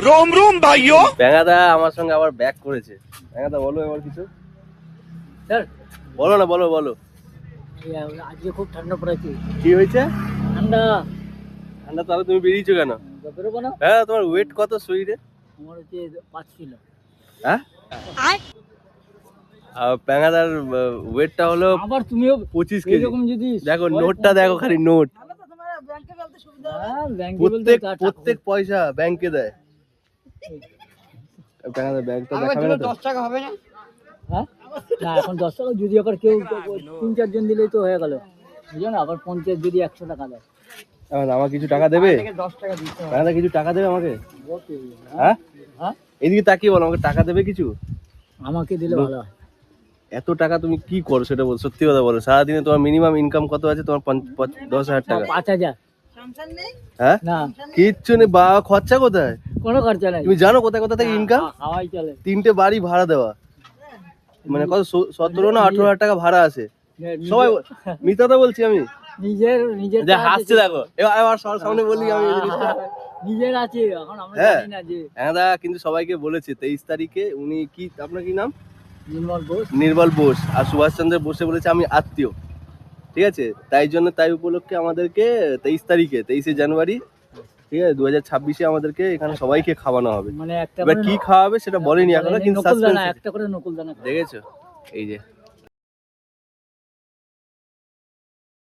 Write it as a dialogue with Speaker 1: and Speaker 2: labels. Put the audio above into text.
Speaker 1: रोम रोम भाइयों।
Speaker 2: ব্যাঙাদা আমার সঙ্গে আবার ব্যাক করেছে। ব্যাঙাদা বলো এবার কিছু।
Speaker 3: স্যার
Speaker 2: বলো না, বলো বলো।
Speaker 3: আজকে খুব ঠান্ডা পড়েছে।
Speaker 2: কি হয়েছে?
Speaker 3: ঠান্ডা।
Speaker 2: ঠান্ডা, তাহলে তুমি বেরিয়েছো কেন?
Speaker 3: বেরোবো না।
Speaker 2: হ্যাঁ, তোমার ওয়েট কত শরীরে?
Speaker 3: আমার হচ্ছে 5 কিলো।
Speaker 2: হ্যাঁ, আর ব্যাঙাদার ওয়েটটা হলো
Speaker 3: আবার তুমিও
Speaker 2: 25 কেজি।
Speaker 3: এরকম যদি
Speaker 2: দেখো নোটটা, দেখো খালি নোট।
Speaker 3: হ্যাঁ, ব্যাংকে বলতে
Speaker 2: প্রত্যেক পয়সা ব্যাংকে দেয়। ব্যাঙাদার ব্যাংকটা দেখাবে না তো?
Speaker 3: 10 টাকা হবে না? হ্যাঁ না, এখন 10 টাকা যদি আবার কেউ 3-4 জন দিলেই তো হয়ে গেল, বুঝলো না? আবার পঞ্চায়েত যদি 100 টাকা দেয়,
Speaker 2: আমার কিছু টাকা দেবে?
Speaker 3: 10 টাকা দিতে হবে।
Speaker 2: ব্যাঙাদা কিছু টাকা দেবে আমাকে?
Speaker 3: হ্যাঁ
Speaker 2: হ্যাঁ,
Speaker 3: হ্যাঁ,
Speaker 2: এদিকে তাকিয়ে বলো, আমাকে টাকা দেবে কিছু?
Speaker 3: আমাকে দিলে ভালো হয়।
Speaker 2: এত টাকা তুমি কি করো সেটা বলো, সত্যি কথা বলো। সারাদিনে তোমার মিনিমাম ইনকাম কত আছে? তোমার 10,000 টাকা?
Speaker 3: 5,000।
Speaker 2: হ্যাঁ,
Speaker 3: না,
Speaker 2: কিচ্ছু নেই। বা খরচা কোথায়?
Speaker 3: কোনো খরচা নেই।
Speaker 2: তুমি জানো কোথায় কোথা থেকে ইনকাম?
Speaker 3: হাওয়াই চলে।
Speaker 2: 3টে বাড়ি ভাড়া দেওয়া, মানে কত 17 না 18,000 টাকা ভাড়া আছে। সবাই মিথ্যা কথা বলছি আমি?
Speaker 3: নিজের
Speaker 2: যে হাসছে দেখো, এবার সামনে বলি আমি এই জিনিসটা।
Speaker 3: নিজের আছে, এখন আমরা
Speaker 2: হ্যাঁ।
Speaker 3: জানি না যে
Speaker 2: হ্যাঁ দা, কিন্তু সবাইকে বলেছে 23 তারিখে উনি কি, আপনার কি নাম?
Speaker 3: নির্মল বোস।
Speaker 2: নির্মল বোস আর সুভাষচন্দ্র বোসে বলেছে আমি আত্মীয়, ঠিক আছে? তাই উপলক্ষে আমাদেরকে 23 তারিখে 23শে জানুয়ারি, ঠিক আছে, 2026-এ আমাদেরকে এখানে সবাইকে খাওয়ানো হবে।
Speaker 3: মানে একটা
Speaker 2: এবার
Speaker 3: করে
Speaker 2: কি খাওয়াবে সেটা বলেনি এখনো, কিন্তু
Speaker 3: নকুলদানা,
Speaker 2: সাসপেন্স।
Speaker 3: একটা করে নকুলদানা।
Speaker 2: দেখেছো এই যে